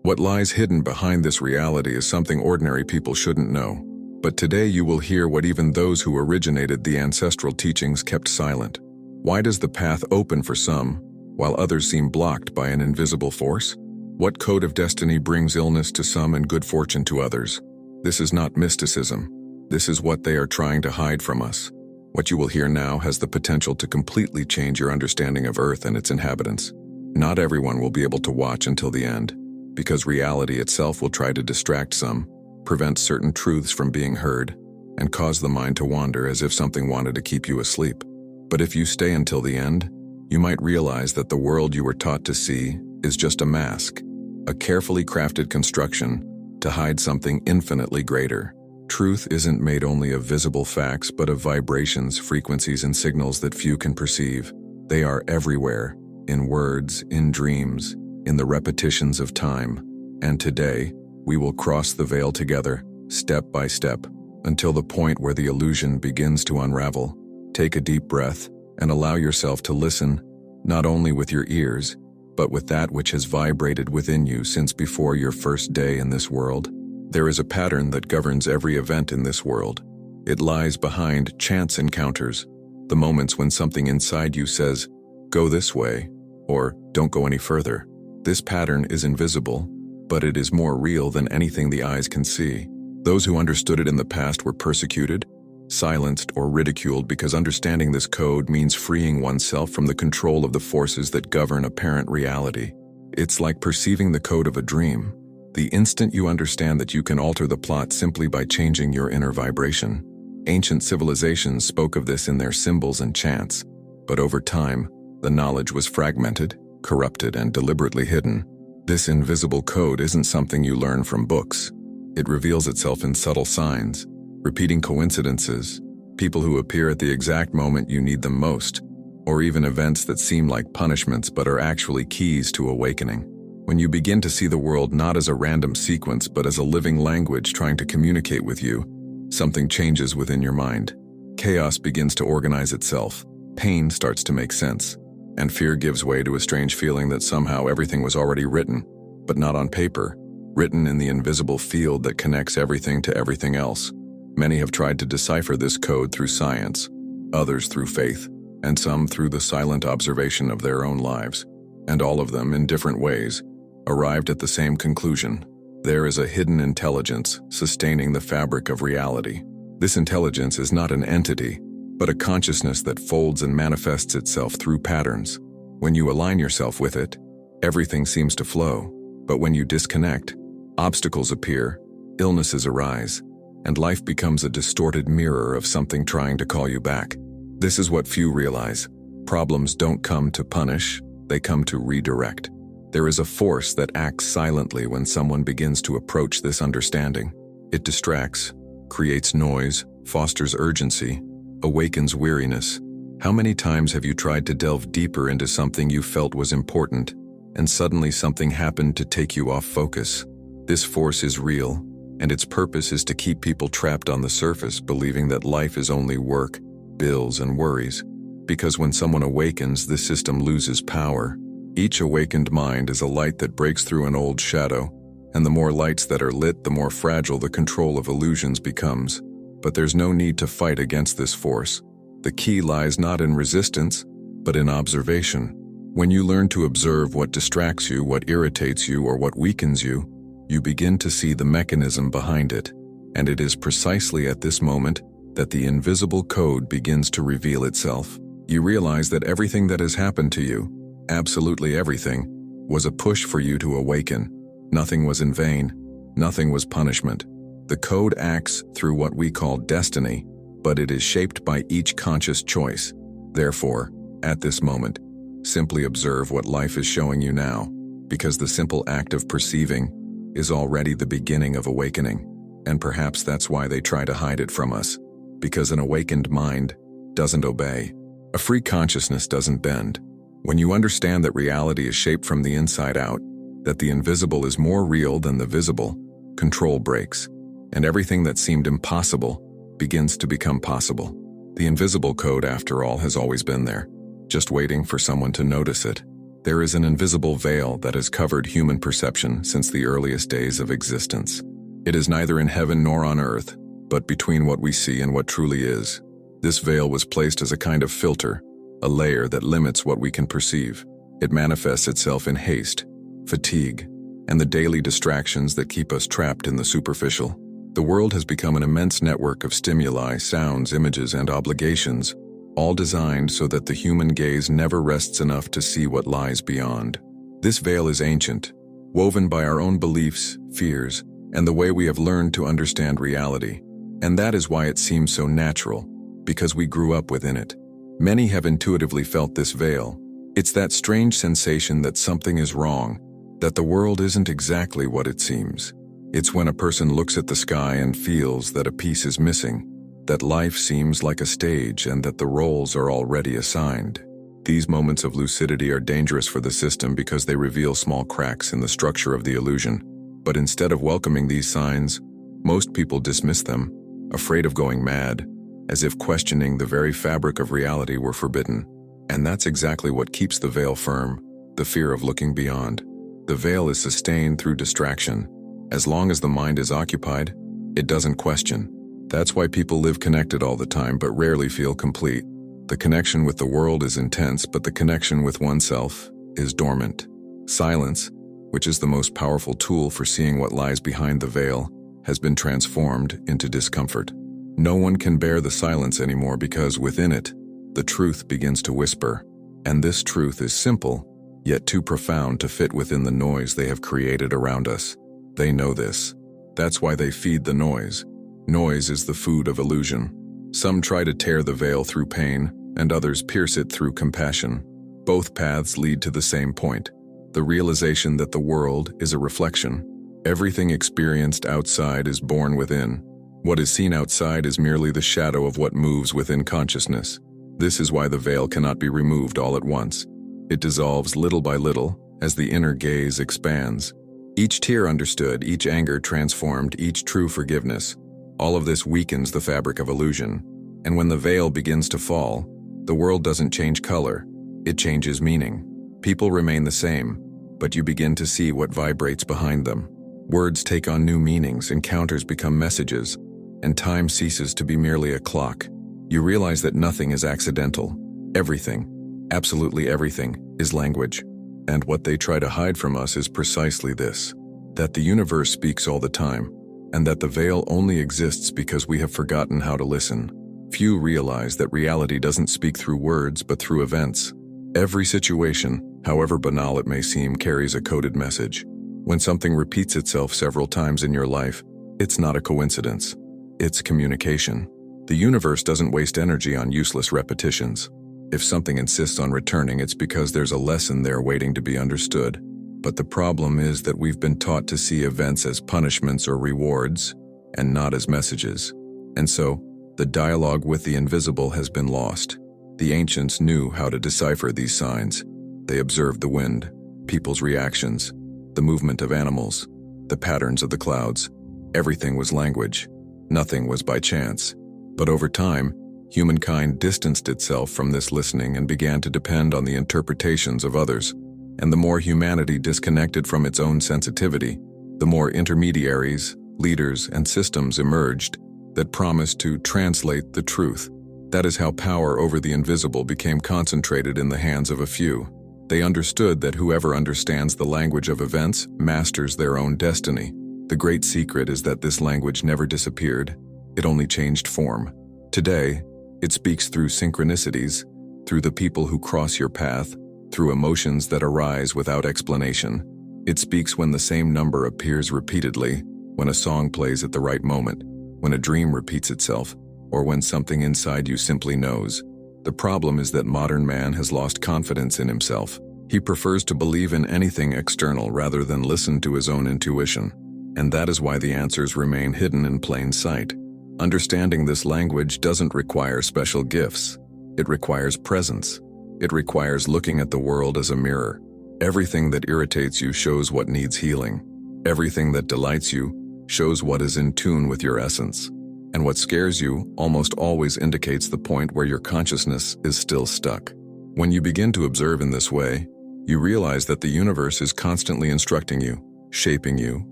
What lies hidden behind this reality is something ordinary people shouldn't know. But today you will hear what even those who originated the ancestral teachings kept silent. Why does the path open for some, while others seem blocked by an invisible force? What code of destiny brings illness to some and good fortune to others? This is not mysticism. This is what they are trying to hide from us. What you will hear now has the potential to completely change your understanding of Earth and its inhabitants. Not everyone will be able to watch until the end, because reality itself will try to distract some, prevent certain truths from being heard, and cause the mind to wander as if something wanted to keep you asleep. But if you stay until the end, you might realize that the world you were taught to see is just a mask, a carefully crafted construction to hide something infinitely greater. Truth isn't made only of visible facts, but of vibrations, frequencies, and signals that few can perceive. They are everywhere, in words, in dreams, in the repetitions of time. And today, we will cross the veil together, step by step, until the point where the illusion begins to unravel. Take a deep breath and allow yourself to listen, not only with your ears, but with that which has vibrated within you since before your first day in this world. There is a pattern that governs every event in this world. It lies behind chance encounters, the moments when something inside you says, "Go this way," or "Don't go any further." This pattern is invisible, but it is more real than anything the eyes can see. Those who understood it in the past were persecuted, silenced, or ridiculed because understanding this code means freeing oneself from the control of the forces that govern apparent reality. It's like perceiving the code of a dream. The instant you understand that you can alter the plot simply by changing your inner vibration. Ancient civilizations spoke of this in their symbols and chants, but over time, the knowledge was fragmented, corrupted, and deliberately hidden. This invisible code isn't something you learn from books. It reveals itself in subtle signs, repeating coincidences, people who appear at the exact moment you need them most, or even events that seem like punishments but are actually keys to awakening. When you begin to see the world not as a random sequence but as a living language trying to communicate with you, something changes within your mind. Chaos begins to organize itself, pain starts to make sense, and fear gives way to a strange feeling that somehow everything was already written, but not on paper, written in the invisible field that connects everything to everything else. Many have tried to decipher this code through science, others through faith, and some through the silent observation of their own lives. And all of them, in different ways, arrived at the same conclusion. There is a hidden intelligence sustaining the fabric of reality. This intelligence is not an entity, but a consciousness that folds and manifests itself through patterns. When you align yourself with it, everything seems to flow. But when you disconnect, obstacles appear, illnesses arise, and life becomes a distorted mirror of something trying to call you back. This is what few realize. Problems don't come to punish, they come to redirect. There is a force that acts silently when someone begins to approach this understanding. It distracts, creates noise, fosters urgency, awakens weariness. How many times have you tried to delve deeper into something you felt was important, and suddenly something happened to take you off focus? This force is real, and its purpose is to keep people trapped on the surface, believing that life is only work, bills, and worries. Because when someone awakens, the system loses power. Each awakened mind is a light that breaks through an old shadow, and the more lights that are lit, the more fragile the control of illusions becomes. But there's no need to fight against this force. The key lies not in resistance, but in observation. When you learn to observe what distracts you, what irritates you, or what weakens you, you begin to see the mechanism behind it. And it is precisely at this moment that the invisible code begins to reveal itself. You realize that everything that has happened to you, absolutely everything, was a push for you to awaken. Nothing was in vain. Nothing was punishment. The code acts through what we call destiny, but it is shaped by each conscious choice. Therefore, at this moment, simply observe what life is showing you now, because the simple act of perceiving is already the beginning of awakening. And perhaps that's why they try to hide it from us, because an awakened mind doesn't obey. A free consciousness doesn't bend. When you understand that reality is shaped from the inside out, that the invisible is more real than the visible, control breaks, and everything that seemed impossible begins to become possible. The invisible code, after all, has always been there, just waiting for someone to notice it. There is an invisible veil that has covered human perception since the earliest days of existence. It is neither in heaven nor on earth, but between what we see and what truly is. This veil was placed as a kind of filter, a layer that limits what we can perceive. It manifests itself in haste, fatigue, and the daily distractions that keep us trapped in the superficial. The world has become an immense network of stimuli, sounds, images, and obligations, all designed so that the human gaze never rests enough to see what lies beyond. This veil is ancient, woven by our own beliefs, fears, and the way we have learned to understand reality. And that is why it seems so natural, because we grew up within it. Many have intuitively felt this veil. It's that strange sensation that something is wrong, that the world isn't exactly what it seems. It's when a person looks at the sky and feels that a piece is missing, that life seems like a stage and that the roles are already assigned. These moments of lucidity are dangerous for the system because they reveal small cracks in the structure of the illusion. But instead of welcoming these signs, most people dismiss them, afraid of going mad, as if questioning the very fabric of reality were forbidden. And that's exactly what keeps the veil firm, the fear of looking beyond. The veil is sustained through distraction. As long as the mind is occupied, it doesn't question. That's why people live connected all the time but rarely feel complete. The connection with the world is intense, but the connection with oneself is dormant. Silence, which is the most powerful tool for seeing what lies behind the veil, has been transformed into discomfort. No one can bear the silence anymore because within it, the truth begins to whisper. And this truth is simple, yet too profound to fit within the noise they have created around us. They know this. That's why they feed the noise. Noise is the food of illusion. Some try to tear the veil through pain, and others pierce it through compassion. Both paths lead to the same point, the realization that the world is a reflection. Everything experienced outside is born within. What is seen outside is merely the shadow of what moves within consciousness. This is why the veil cannot be removed all at once. It dissolves little by little as the inner gaze expands. Each tear understood, each anger transformed, each true forgiveness. All of this weakens the fabric of illusion. And when the veil begins to fall, the world doesn't change color, it changes meaning. People remain the same, but you begin to see what vibrates behind them. Words take on new meanings, encounters become messages, and time ceases to be merely a clock. You realize that nothing is accidental. Everything, absolutely everything, is language. And what they try to hide from us is precisely this: that the universe speaks all the time, and that the veil only exists because we have forgotten how to listen. Few realize that reality doesn't speak through words but through events. Every situation, however banal it may seem, carries a coded message. When something repeats itself several times in your life, it's not a coincidence. It's communication. The universe doesn't waste energy on useless repetitions. If something insists on returning, it's because there's a lesson there waiting to be understood. But the problem is that we've been taught to see events as punishments or rewards, and not as messages. And so, the dialogue with the invisible has been lost. The ancients knew how to decipher these signs. They observed the wind, people's reactions, the movement of animals, the patterns of the clouds. Everything was language. Nothing was by chance. But over time, humankind distanced itself from this listening and began to depend on the interpretations of others. And the more humanity disconnected from its own sensitivity, the more intermediaries, leaders, and systems emerged that promised to translate the truth. That is how power over the invisible became concentrated in the hands of a few. They understood that whoever understands the language of events masters their own destiny. The great secret is that this language never disappeared. It only changed form. Today, it speaks through synchronicities, through the people who cross your path, through emotions that arise without explanation. It speaks when the same number appears repeatedly, when a song plays at the right moment, when a dream repeats itself, or when something inside you simply knows. The problem is that modern man has lost confidence in himself. He prefers to believe in anything external rather than listen to his own intuition. And that is why the answers remain hidden in plain sight. Understanding this language doesn't require special gifts. It requires presence. It requires looking at the world as a mirror. Everything that irritates you shows what needs healing. Everything that delights you shows what is in tune with your essence. And what scares you almost always indicates the point where your consciousness is still stuck. When you begin to observe in this way, You realize that the universe is constantly instructing you, shaping you,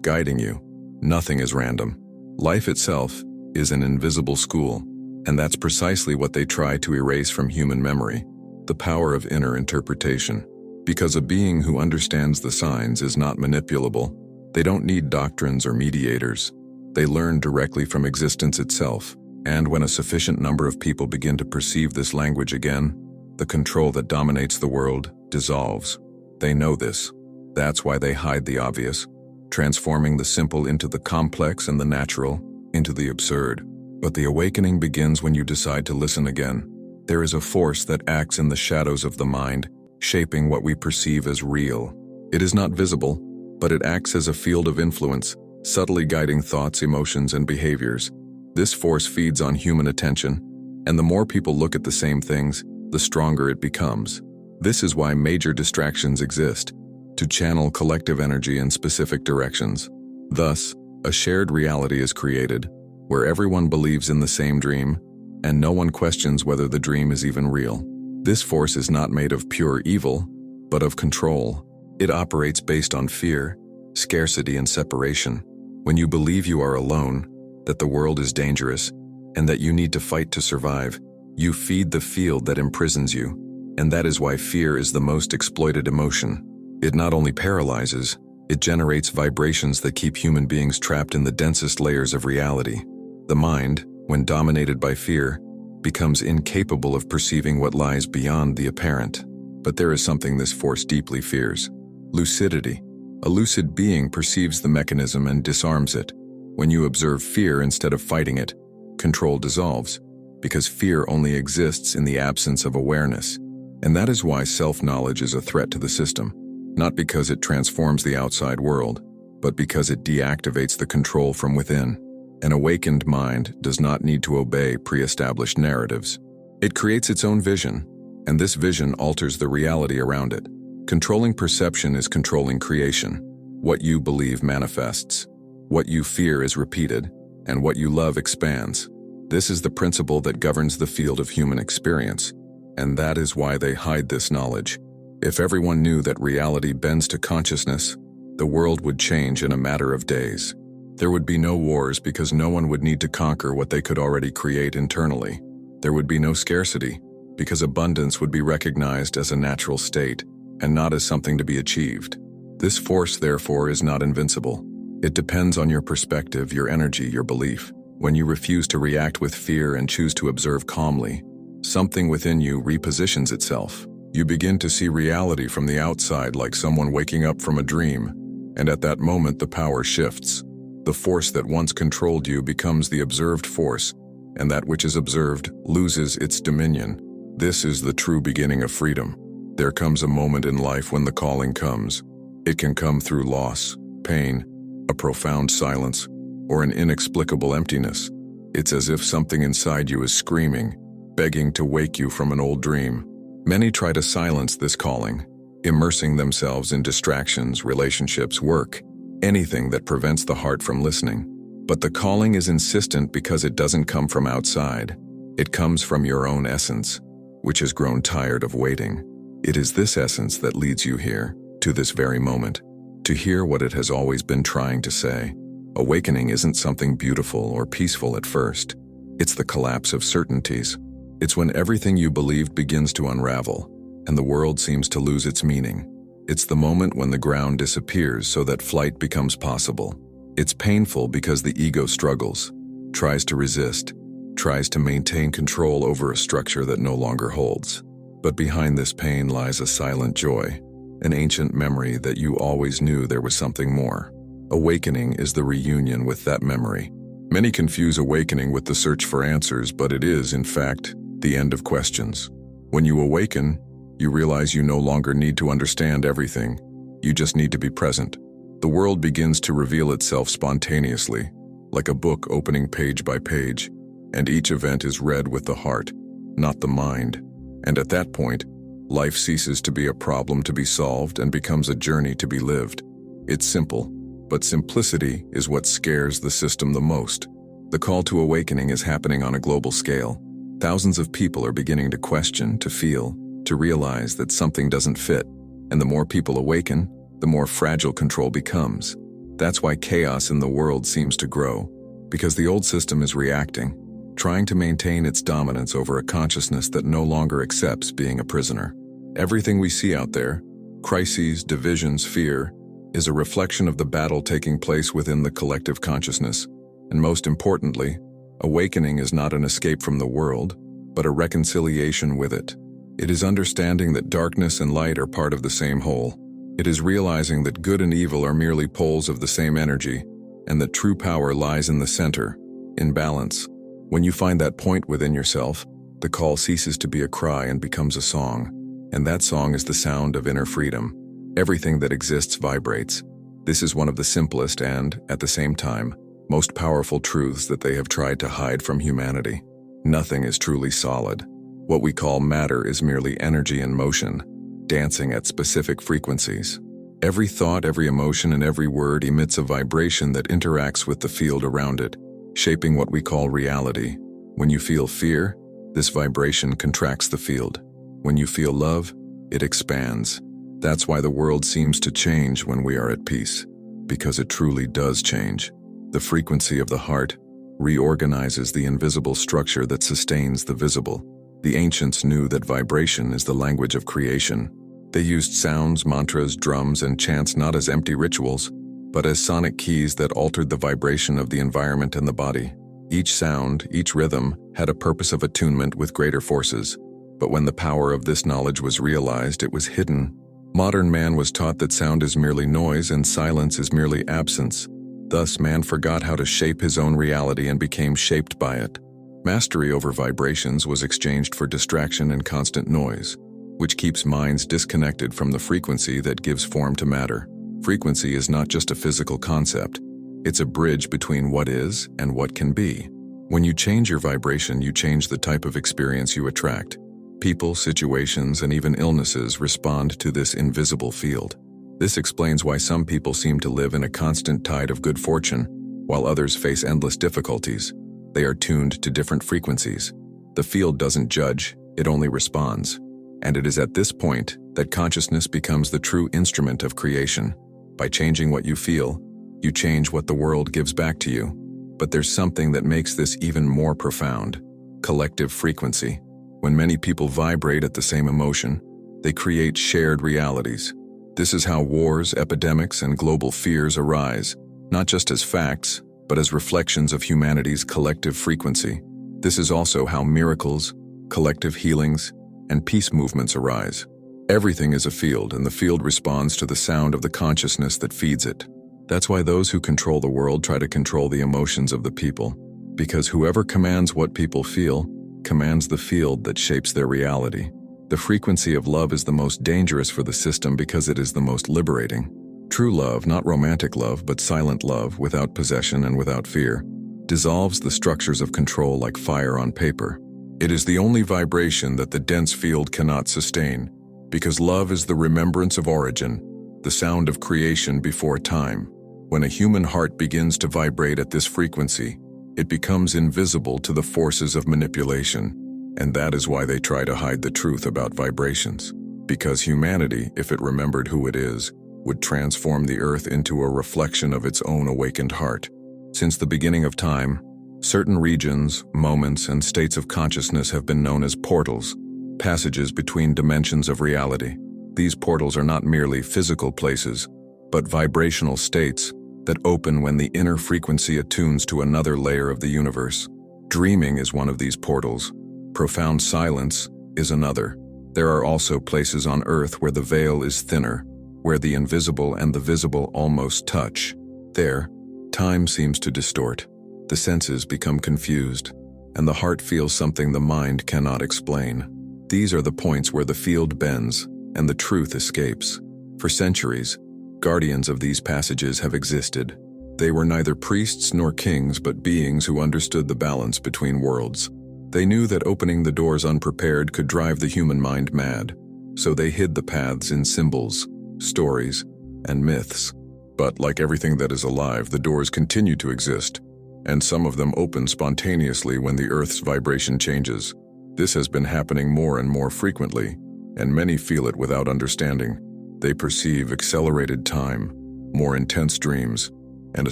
guiding you. Nothing is random. Life itself is an invisible school, and that's precisely what they try to erase from human memory, the power of inner interpretation. Because a being who understands the signs is not manipulable, they don't need doctrines or mediators. They learn directly from existence itself, and when a sufficient number of people begin to perceive this language again, the control that dominates the world dissolves. They know this. That's why they hide the obvious, transforming the simple into the complex and the natural into the absurd. But the awakening begins when you decide to listen again. There is a force that acts in the shadows of the mind, shaping what we perceive as real. It is not visible, but it acts as a field of influence, subtly guiding thoughts, emotions, and behaviors. This force feeds on human attention, and the more people look at the same things, the stronger it becomes. This is why major distractions exist, to channel collective energy in specific directions. Thus, a shared reality is created, where everyone believes in the same dream, and no one questions whether the dream is even real. This force is not made of pure evil, but of control. It operates based on fear, scarcity, and separation. When you believe you are alone, that the world is dangerous, and that you need to fight to survive, you feed the field that imprisons you. And that is why fear is the most exploited emotion. It not only paralyzes, it generates vibrations that keep human beings trapped in the densest layers of reality. The mind, when dominated by fear, becomes incapable of perceiving what lies beyond the apparent. But there is something this force deeply fears: lucidity. A lucid being perceives the mechanism and disarms it. When you observe fear instead of fighting it, control dissolves, because fear only exists in the absence of awareness. And that is why self-knowledge is a threat to the system, not because it transforms the outside world, but because it deactivates the control from within. An awakened mind does not need to obey pre-established narratives. It creates its own vision, and this vision alters the reality around it. Controlling perception is controlling creation. What you believe manifests. What you fear is repeated, and what you love expands. This is the principle that governs the field of human experience, and that is why they hide this knowledge. If everyone knew that reality bends to consciousness, the world would change in a matter of days. There would be no wars because no one would need to conquer what they could already create internally. There would be no scarcity because abundance would be recognized as a natural state and not as something to be achieved. This force, therefore, is not invincible. It depends on your perspective, your energy, your belief. When you refuse to react with fear and choose to observe calmly, something within you repositions itself. You begin to see reality from the outside like someone waking up from a dream, and at that moment the power shifts. The force that once controlled you becomes the observed force, and that which is observed loses its dominion. This is the true beginning of freedom. There comes a moment in life when the calling comes. It can come through loss, pain, a profound silence, or an inexplicable emptiness. It's as if something inside you is screaming, begging to wake you from an old dream. Many try to silence this calling, immersing themselves in distractions, relationships, work, anything that prevents the heart from listening. But the calling is insistent because it doesn't come from outside. It comes from your own essence, which has grown tired of waiting. It is this essence that leads you here, to this very moment, to hear what it has always been trying to say. Awakening isn't something beautiful or peaceful at first. It's the collapse of certainties. It's when everything you believed begins to unravel, and the world seems to lose its meaning. It's the moment when the ground disappears so that flight becomes possible. It's painful because the ego struggles, tries to resist, tries to maintain control over a structure that no longer holds. But behind this pain lies a silent joy, an ancient memory that you always knew there was something more. Awakening is the reunion with that memory. Many confuse awakening with the search for answers, but it is, in fact, the end of questions. When you awaken, you realize you no longer need to understand everything. You just need to be present. The world begins to reveal itself spontaneously, like a book opening page by page, and each event is read with the heart, not the mind. And at that point, life ceases to be a problem to be solved and becomes a journey to be lived. It's simple, but simplicity is what scares the system the most. The call to awakening is happening on a global scale. Thousands of people are beginning to question, to feel, to realize that something doesn't fit. And the more people awaken, the more fragile control becomes. That's why chaos in the world seems to grow, because the old system is reacting, trying to maintain its dominance over a consciousness that no longer accepts being a prisoner. Everything we see out there, crises, divisions, fear, is a reflection of the battle taking place within the collective consciousness. And most importantly, awakening is not an escape from the world, but a reconciliation with it. It is understanding that darkness and light are part of the same whole. It is realizing that good and evil are merely poles of the same energy, and that true power lies in the center, in balance. When you find that point within yourself, the call ceases to be a cry and becomes a song. And that song is the sound of inner freedom. Everything that exists vibrates. This is one of the simplest and, at the same time, most powerful truths that they have tried to hide from humanity. Nothing is truly solid. What we call matter is merely energy in motion, dancing at specific frequencies. Every thought, every emotion, and every word emits a vibration that interacts with the field around it, shaping what we call reality. When you feel fear, this vibration contracts the field. When you feel love, it expands. That's why the world seems to change when we are at peace, because it truly does change. The frequency of the heart reorganizes the invisible structure that sustains the visible. The ancients knew that vibration is the language of creation. They used sounds, mantras, drums, and chants not as empty rituals, but as sonic keys that altered the vibration of the environment and the body. Each sound, each rhythm, had a purpose of attunement with greater forces. But when the power of this knowledge was realized, it was hidden. Modern man was taught that sound is merely noise and silence is merely absence. Thus, man forgot how to shape his own reality and became shaped by it. Mastery over vibrations was exchanged for distraction and constant noise, which keeps minds disconnected from the frequency that gives form to matter. Frequency is not just a physical concept. It's a bridge between what is and what can be. When you change your vibration, you change the type of experience you attract. People, situations, and even illnesses respond to this invisible field. This explains why some people seem to live in a constant tide of good fortune, while others face endless difficulties. They are tuned to different frequencies. The field doesn't judge, it only responds. And it is at this point that consciousness becomes the true instrument of creation. By changing what you feel, you change what the world gives back to you. But there's something that makes this even more profound: collective frequency. When many people vibrate at the same emotion, they create shared realities. This is how wars, epidemics, and global fears arise, not just as facts, but as reflections of humanity's collective frequency. This is also how miracles, collective healings, and peace movements arise. Everything is a field, and the field responds to the sound of the consciousness that feeds it. That's why those who control the world try to control the emotions of the people, because whoever commands what people feel commands the field that shapes their reality. The frequency of love is the most dangerous for the system because it is the most liberating. True love, not romantic love, but silent love, without possession and without fear, dissolves the structures of control like fire on paper. It is the only vibration that the dense field cannot sustain, because love is the remembrance of origin, the sound of creation before time. When a human heart begins to vibrate at this frequency, it becomes invisible to the forces of manipulation. And that is why they try to hide the truth about vibrations. Because humanity, if it remembered who it is, would transform the earth into a reflection of its own awakened heart. Since the beginning of time, certain regions, moments, and states of consciousness have been known as portals, passages between dimensions of reality. These portals are not merely physical places, but vibrational states that open when the inner frequency attunes to another layer of the universe. Dreaming is one of these portals. Profound silence is another. There are also places on Earth where the veil is thinner, where the invisible and the visible almost touch. There, time seems to distort. The senses become confused, and the heart feels something the mind cannot explain. These are the points where the field bends and the truth escapes. For centuries, guardians of these passages have existed. They were neither priests nor kings, but beings who understood the balance between worlds. They knew that opening the doors unprepared could drive the human mind mad, so they hid the paths in symbols, stories, and myths. But like everything that is alive, the doors continue to exist, and some of them open spontaneously when the Earth's vibration changes. This has been happening more and more frequently, and many feel it without understanding. They perceive accelerated time, more intense dreams, and a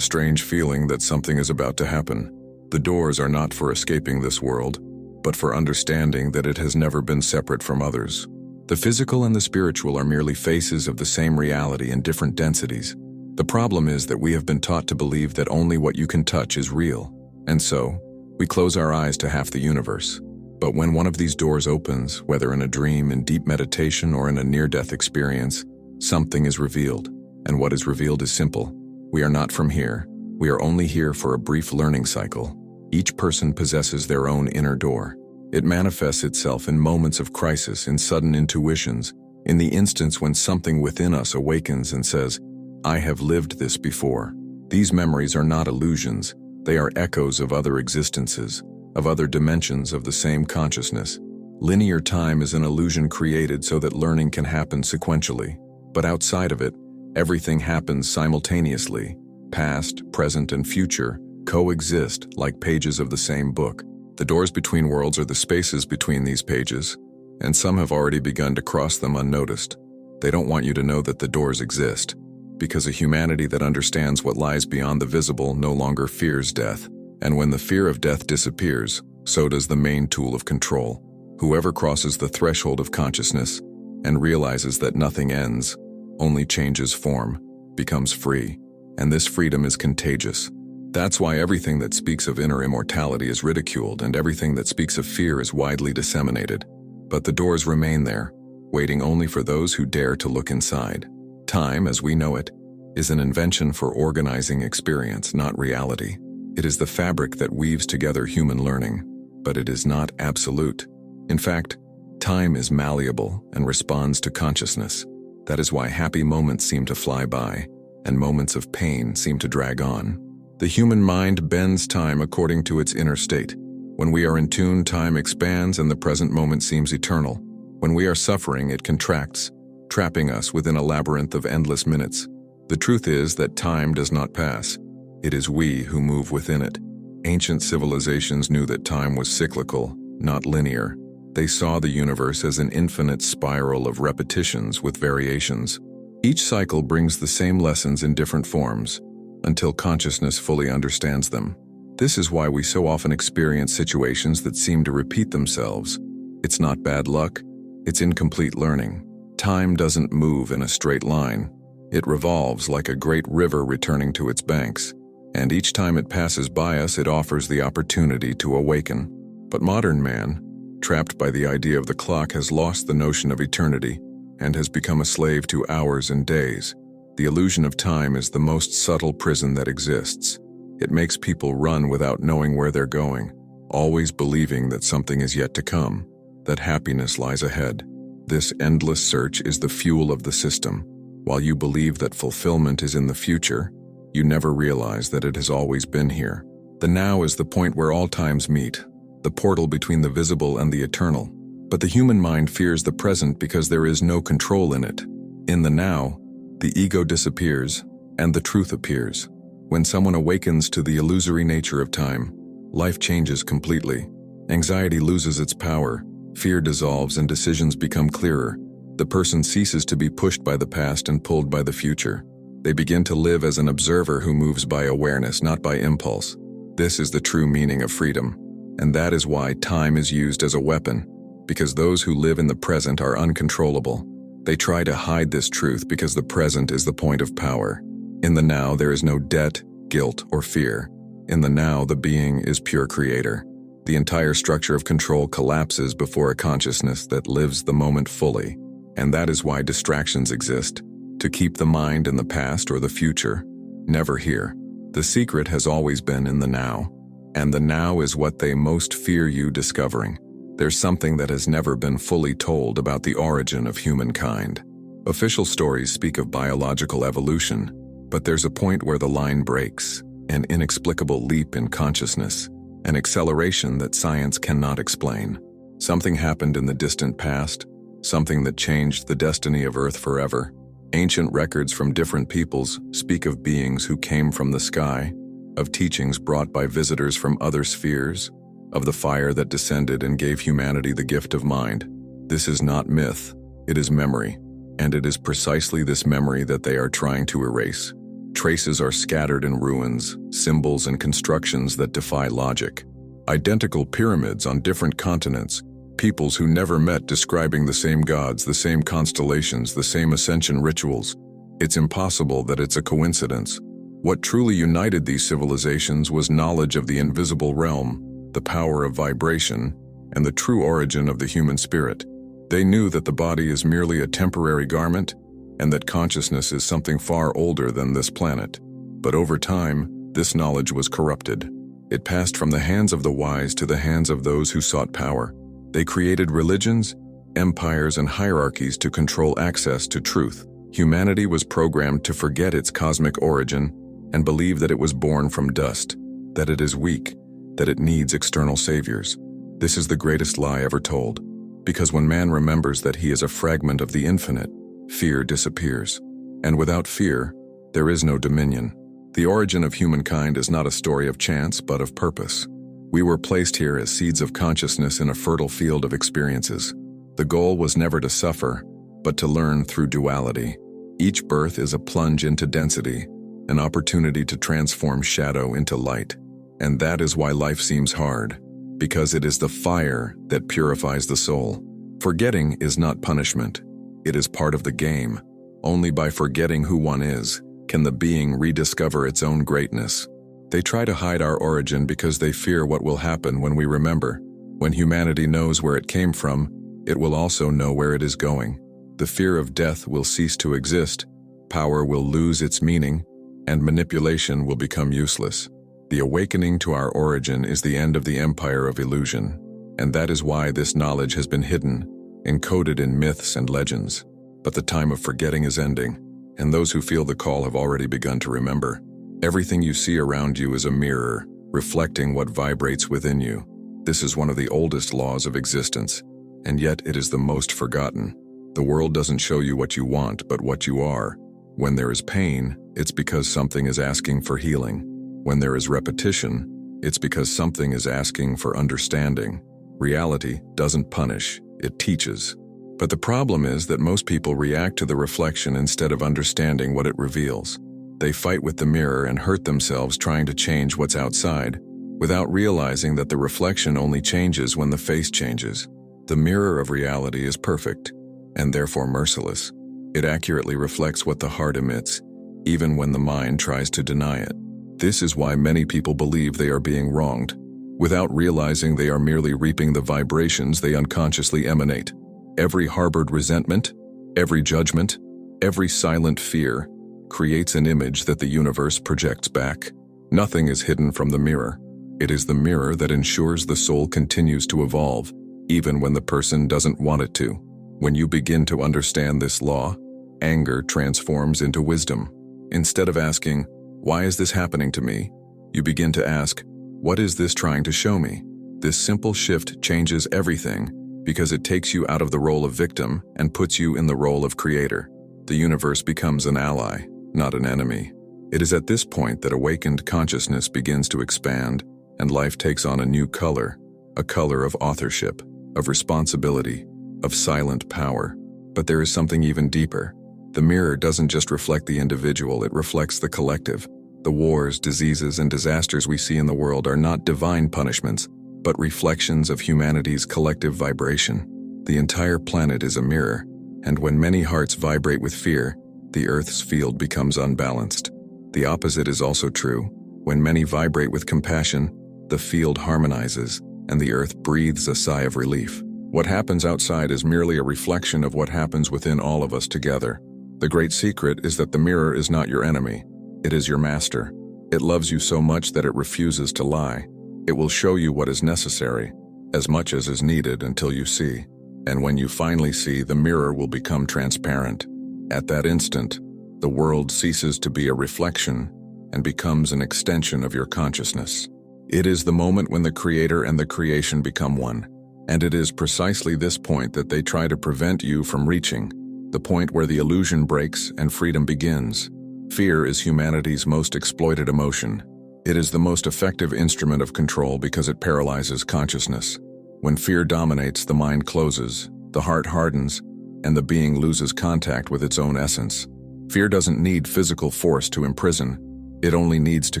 strange feeling that something is about to happen. The doors are not for escaping this world, but for understanding that it has never been separate from others. The physical and the spiritual are merely faces of the same reality in different densities. The problem is that we have been taught to believe that only what you can touch is real, and so, we close our eyes to half the universe. But when one of these doors opens, whether in a dream, in deep meditation, or in a near-death experience, something is revealed, and what is revealed is simple. We are not from here. We are only here for a brief learning cycle. Each person possesses their own inner door. It manifests itself in moments of crisis, in sudden intuitions, in the instance when something within us awakens and says, "I have lived this before." These memories are not illusions. They are echoes of other existences, of other dimensions of the same consciousness. Linear time is an illusion created so that learning can happen sequentially. But outside of it, everything happens simultaneously. Past, present, and future coexist like pages of the same book. The doors between worlds are the spaces between these pages, and some have already begun to cross them unnoticed. They don't want you to know that the doors exist, because a humanity that understands what lies beyond the visible no longer fears death. And when the fear of death disappears, so does the main tool of control. Whoever crosses the threshold of consciousness and realizes that nothing ends, only changes form, becomes free. And this freedom is contagious. That's why everything that speaks of inner immortality is ridiculed, and everything that speaks of fear is widely disseminated. But the doors remain there, waiting only for those who dare to look inside. Time, as we know it, is an invention for organizing experience, not reality. It is the fabric that weaves together human learning, but it is not absolute. In fact, time is malleable and responds to consciousness. That is why happy moments seem to fly by, and moments of pain seem to drag on. The human mind bends time according to its inner state. When we are in tune, time expands and the present moment seems eternal. When we are suffering, it contracts, trapping us within a labyrinth of endless minutes. The truth is that time does not pass. It is we who move within it. Ancient civilizations knew that time was cyclical, not linear. They saw the universe as an infinite spiral of repetitions with variations. Each cycle brings the same lessons in different forms, until consciousness fully understands them. This is why we so often experience situations that seem to repeat themselves. It's not bad luck, it's incomplete learning. Time doesn't move in a straight line. It revolves like a great river returning to its banks, and each time it passes by us, it offers the opportunity to awaken. But modern man, trapped by the idea of the clock, has lost the notion of eternity and has become a slave to hours and days. The illusion of time is the most subtle prison that exists. It makes people run without knowing where they're going, always believing that something is yet to come, that happiness lies ahead. This endless search is the fuel of the system. While you believe that fulfillment is in the future, you never realize that it has always been here. The now is the point where all times meet, the portal between the visible and the eternal. But the human mind fears the present because there is no control in it. In the now, the ego disappears, and the truth appears. When someone awakens to the illusory nature of time, life changes completely. Anxiety loses its power, fear dissolves, and decisions become clearer. The person ceases to be pushed by the past and pulled by the future. They begin to live as an observer who moves by awareness, not by impulse. This is the true meaning of freedom, and that is why time is used as a weapon, because those who live in the present are uncontrollable. They try to hide this truth because the present is the point of power. In the now, there is no debt, guilt, or fear. In the now, the being is pure creator. The entire structure of control collapses before a consciousness that lives the moment fully. And that is why distractions exist, to keep the mind in the past or the future, never here. The secret has always been in the now, and the now is what they most fear you discovering. There's something that has never been fully told about the origin of humankind. Official stories speak of biological evolution, but there's a point where the line breaks, an inexplicable leap in consciousness, an acceleration that science cannot explain. Something happened in the distant past, something that changed the destiny of Earth forever. Ancient records from different peoples speak of beings who came from the sky, of teachings brought by visitors from other spheres, of the fire that descended and gave humanity the gift of mind. This is not myth, it is memory. And it is precisely this memory that they are trying to erase. Traces are scattered in ruins, symbols and constructions that defy logic. Identical pyramids on different continents, peoples who never met describing the same gods, the same constellations, the same ascension rituals. It's impossible that it's a coincidence. What truly united these civilizations was knowledge of the invisible realm, the power of vibration, and the true origin of the human spirit. They knew that the body is merely a temporary garment, and that consciousness is something far older than this planet. But over time, this knowledge was corrupted. It passed from the hands of the wise to the hands of those who sought power. They created religions, empires, and hierarchies to control access to truth. Humanity was programmed to forget its cosmic origin and believe that it was born from dust, that it is weak, that it needs external saviors. This is the greatest lie ever told, because when man remembers that he is a fragment of the infinite, fear disappears. And without fear, there is no dominion. The origin of humankind is not a story of chance, but of purpose. We were placed here as seeds of consciousness in a fertile field of experiences. The goal was never to suffer, but to learn through duality. Each birth is a plunge into density, an opportunity to transform shadow into light. And that is why life seems hard, because it is the fire that purifies the soul. Forgetting is not punishment. It is part of the game. Only by forgetting who one is can the being rediscover its own greatness. They try to hide our origin because they fear what will happen when we remember. When humanity knows where it came from, it will also know where it is going. The fear of death will cease to exist, power will lose its meaning, and manipulation will become useless. The awakening to our origin is the end of the empire of illusion, and that is why this knowledge has been hidden, encoded in myths and legends. But the time of forgetting is ending, and those who feel the call have already begun to remember. Everything you see around you is a mirror, reflecting what vibrates within you. This is one of the oldest laws of existence, and yet it is the most forgotten. The world doesn't show you what you want, but what you are. When there is pain, it's because something is asking for healing. When there is repetition, it's because something is asking for understanding. Reality doesn't punish, it teaches. But the problem is that most people react to the reflection instead of understanding what it reveals. They fight with the mirror and hurt themselves trying to change what's outside, without realizing that the reflection only changes when the face changes. The mirror of reality is perfect, and therefore merciless. It accurately reflects what the heart emits, even when the mind tries to deny it. This is why many people believe they are being wronged, without realizing they are merely reaping the vibrations they unconsciously emanate. Every harbored resentment, every judgment, every silent fear creates an image that the universe projects back. Nothing is hidden from the mirror. It is the mirror that ensures the soul continues to evolve, even when the person doesn't want it to. When you begin to understand this law, anger transforms into wisdom. Instead of asking, "Why is this happening to me?" you begin to ask, "What is this trying to show me?" This simple shift changes everything because it takes you out of the role of victim and puts you in the role of creator. The universe becomes an ally, not an enemy. It is at this point that awakened consciousness begins to expand and life takes on a new color, a color of authorship, of responsibility, of silent power. But there is something even deeper. The mirror doesn't just reflect the individual, it reflects the collective. The wars, diseases, and disasters we see in the world are not divine punishments, but reflections of humanity's collective vibration. The entire planet is a mirror, and when many hearts vibrate with fear, the Earth's field becomes unbalanced. The opposite is also true. When many vibrate with compassion, the field harmonizes, and the Earth breathes a sigh of relief. What happens outside is merely a reflection of what happens within all of us together. The great secret is that the mirror is not your enemy. It is your master. It loves you so much that it refuses to lie. It will show you what is necessary, as much as is needed until you see. And when you finally see, the mirror will become transparent. At that instant, the world ceases to be a reflection and becomes an extension of your consciousness. It is the moment when the creator and the creation become one. And it is precisely this point that they try to prevent you from reaching, the point where the illusion breaks and freedom begins. Fear is humanity's most exploited emotion. It is the most effective instrument of control because it paralyzes consciousness. When fear dominates, the mind closes, the heart hardens, and the being loses contact with its own essence. Fear doesn't need physical force to imprison, it only needs to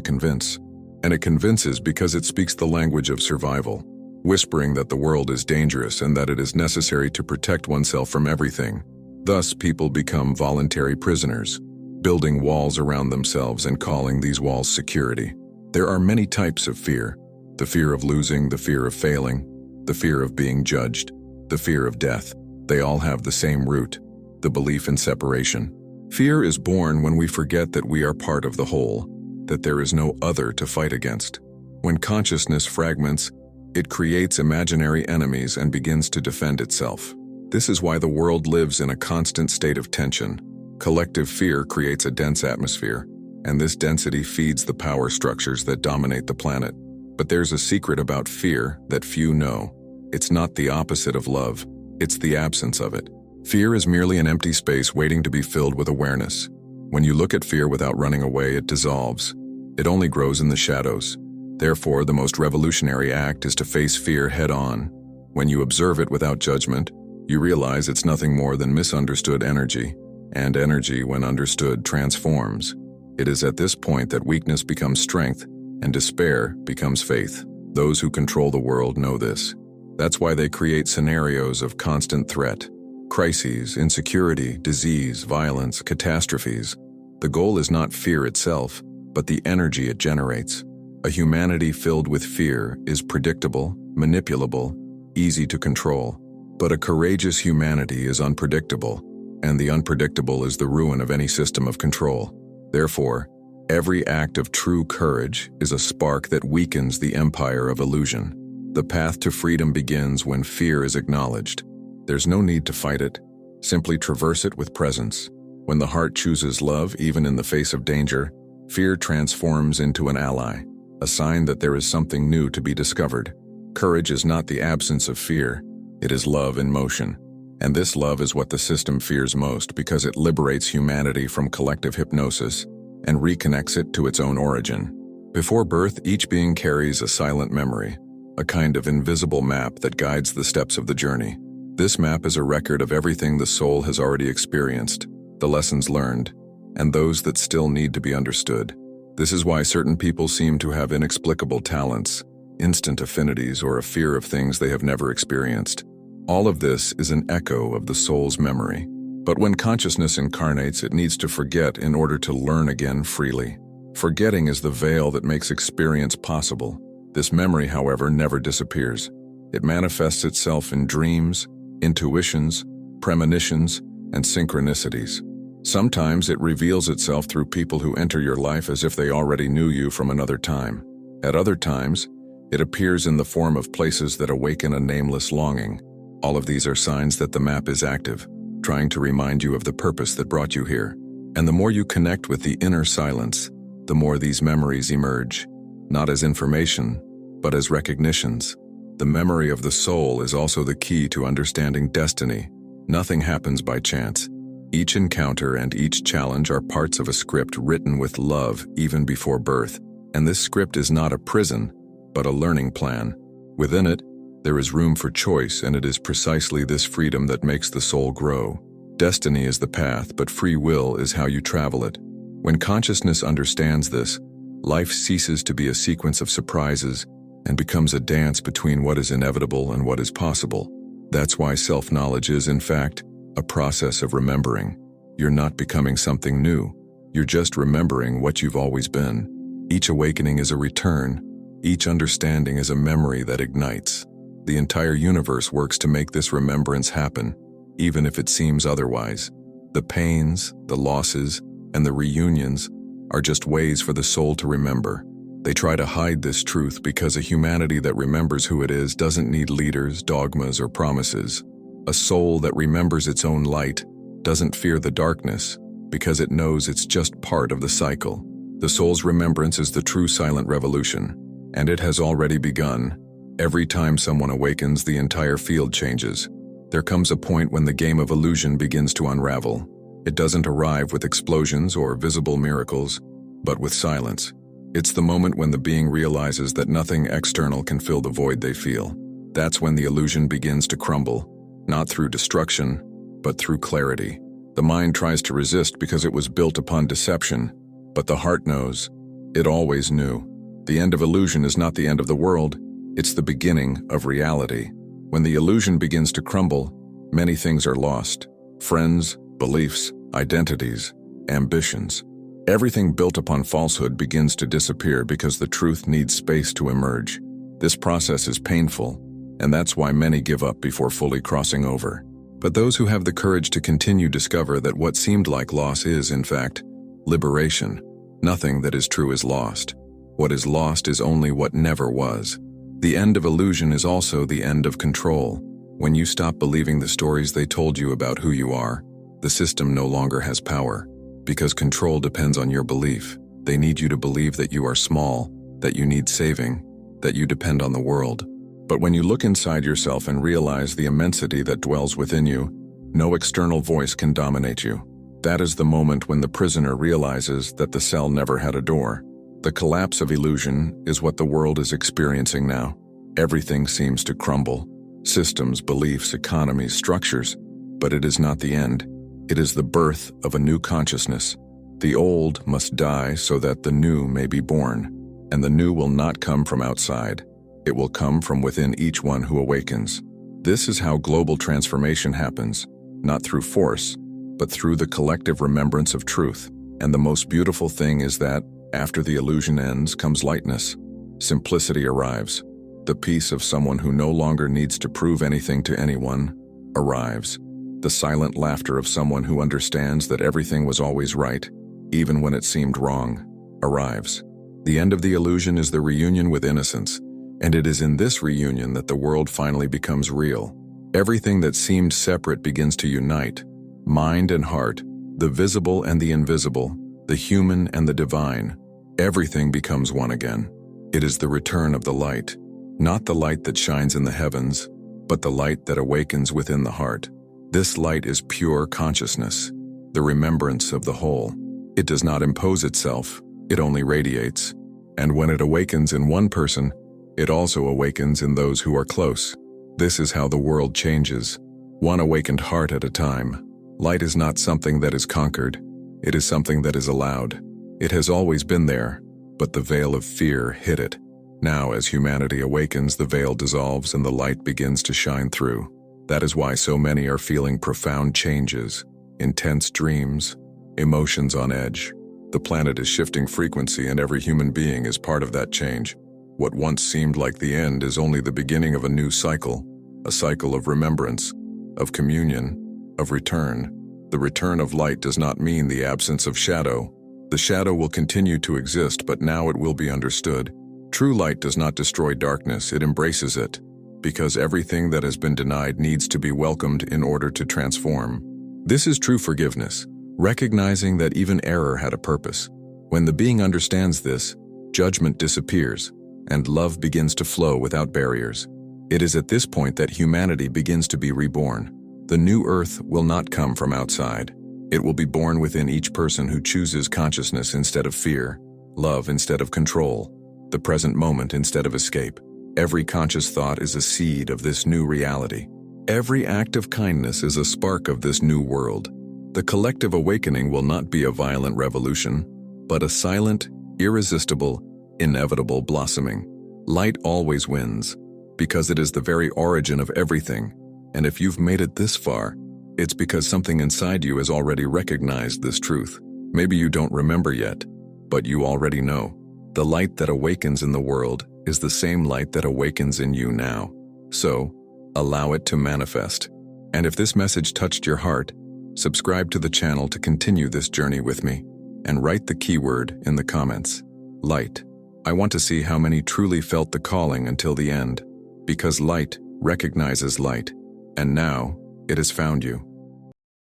convince. And it convinces because it speaks the language of survival, whispering that the world is dangerous and that it is necessary to protect oneself from everything. Thus, people become voluntary prisoners, building walls around themselves and calling these walls security. There are many types of fear: the fear of losing, the fear of failing, the fear of being judged, the fear of death. They all have the same root: the belief in separation. Fear is born when we forget that we are part of the whole, that there is no other to fight against. When consciousness fragments, it creates imaginary enemies and begins to defend itself. This is why the world lives in a constant state of tension. Collective fear creates a dense atmosphere, and this density feeds the power structures that dominate the planet. But there's a secret about fear that few know. It's not the opposite of love, it's the absence of it. Fear is merely an empty space waiting to be filled with awareness. When you look at fear without running away, it dissolves. It only grows in the shadows. Therefore, the most revolutionary act is to face fear head-on. When you observe it without judgment, you realize it's nothing more than misunderstood energy, and energy, when understood, transforms. It is at this point that weakness becomes strength, and despair becomes faith. Those who control the world know this. That's why they create scenarios of constant threat: crises, insecurity, disease, violence, catastrophes. The goal is not fear itself, but the energy it generates. A humanity filled with fear is predictable, manipulable, easy to control. But a courageous humanity is unpredictable, and the unpredictable is the ruin of any system of control. Therefore, every act of true courage is a spark that weakens the empire of illusion. The path to freedom begins when fear is acknowledged. There's no need to fight it. Simply traverse it with presence. When the heart chooses love, even in the face of danger, fear transforms into an ally, a sign that there is something new to be discovered. Courage is not the absence of fear. It is love in motion. And this love is what the system fears most, because it liberates humanity from collective hypnosis and reconnects it to its own origin. Before birth, each being carries a silent memory, a kind of invisible map that guides the steps of the journey. This map is a record of everything the soul has already experienced, the lessons learned, and those that still need to be understood. This is why certain people seem to have inexplicable talents, instant affinities, or a fear of things they have never experienced. All of this is an echo of the soul's memory. But when consciousness incarnates, it needs to forget in order to learn again freely. Forgetting is the veil that makes experience possible. This memory, however, never disappears. It manifests itself in dreams, intuitions, premonitions, and synchronicities. Sometimes it reveals itself through people who enter your life as if they already knew you from another time. At other times, it appears in the form of places that awaken a nameless longing. All of these are signs that the map is active, trying to remind you of the purpose that brought you here. And the more you connect with the inner silence, the more these memories emerge, not as information, but as recognitions. The memory of the soul is also the key to understanding destiny. Nothing happens by chance. Each encounter and each challenge are parts of a script written with love even before birth. And this script is not a prison, but a learning plan. Within it, there is room for choice, and it is precisely this freedom that makes the soul grow. Destiny is the path, but free will is how you travel it. When consciousness understands this, life ceases to be a sequence of surprises and becomes a dance between what is inevitable and what is possible. That's why self-knowledge is, in fact, a process of remembering. You're not becoming something new. You're just remembering what you've always been. Each awakening is a return. Each understanding is a memory that ignites. The entire universe works to make this remembrance happen, even if it seems otherwise. The pains, the losses, and the reunions are just ways for the soul to remember. They try to hide this truth because a humanity that remembers who it is doesn't need leaders, dogmas, or promises. A soul that remembers its own light doesn't fear the darkness because it knows it's just part of the cycle. The soul's remembrance is the true silent revolution, and it has already begun. Every time someone awakens, the entire field changes. There comes a point when the game of illusion begins to unravel. It doesn't arrive with explosions or visible miracles, but with silence. It's the moment when the being realizes that nothing external can fill the void they feel. That's when the illusion begins to crumble, not through destruction, but through clarity. The mind tries to resist because it was built upon deception, but the heart knows. It always knew. The end of illusion is not the end of the world, it's the beginning of reality. When the illusion begins to crumble, many things are lost. Friends, beliefs, identities, ambitions. Everything built upon falsehood begins to disappear because the truth needs space to emerge. This process is painful, and that's why many give up before fully crossing over. But those who have the courage to continue discover that what seemed like loss is, in fact, liberation. Nothing that is true is lost. What is lost is only what never was. The end of illusion is also the end of control. When you stop believing the stories they told you about who you are, the system no longer has power. Because control depends on your belief. They need you to believe that you are small, that you need saving, that you depend on the world. But when you look inside yourself and realize the immensity that dwells within you, no external voice can dominate you. That is the moment when the prisoner realizes that the cell never had a door. The collapse of illusion is what the world is experiencing now. Everything seems to crumble. Systems, beliefs, economies, structures. But it is not the end. It is the birth of a new consciousness. The old must die so that the new may be born. And the new will not come from outside. It will come from within each one who awakens. This is how global transformation happens, not through force, but through the collective remembrance of truth. And the most beautiful thing is that, after the illusion ends, comes lightness. Simplicity arrives. The peace of someone who no longer needs to prove anything to anyone arrives. The silent laughter of someone who understands that everything was always right, even when it seemed wrong, arrives. The end of the illusion is the reunion with innocence, and it is in this reunion that the world finally becomes real. Everything that seemed separate begins to unite. Mind and heart, the visible and the invisible, the human and the divine. Everything becomes one again. It is the return of the light, not the light that shines in the heavens, but the light that awakens within the heart. This light is pure consciousness, the remembrance of the whole. It does not impose itself, it only radiates. And when it awakens in one person, it also awakens in those who are close. This is how the world changes, one awakened heart at a time. Light is not something that is conquered, it is something that is allowed. It has always been there, but the veil of fear hid it. Now, as humanity awakens, the veil dissolves and the light begins to shine through. That is why so many are feeling profound changes, intense dreams, emotions on edge. The planet is shifting frequency and every human being is part of that change. What once seemed like the end is only the beginning of a new cycle, a cycle of remembrance, of communion, of return. The return of light does not mean the absence of shadow. The shadow will continue to exist, but now it will be understood. True light does not destroy darkness, it embraces it. Because everything that has been denied needs to be welcomed in order to transform. This is true forgiveness, recognizing that even error had a purpose. When the being understands this, judgment disappears, and love begins to flow without barriers. It is at this point that humanity begins to be reborn. The new earth will not come from outside. It will be born within each person who chooses consciousness instead of fear, love instead of control, the present moment instead of escape. Every conscious thought is a seed of this new reality. Every act of kindness is a spark of this new world. The collective awakening will not be a violent revolution, but a silent, irresistible, inevitable blossoming. Light always wins, because it is the very origin of everything. And if you've made it this far, it's because something inside you has already recognized this truth. Maybe you don't remember yet, but you already know. The light that awakens in the world is the same light that awakens in you now. So, allow it to manifest. And if this message touched your heart, subscribe to the channel to continue this journey with me, and write the keyword in the comments. Light. I want to see how many truly felt the calling until the end, because light recognizes light, and now it has found you.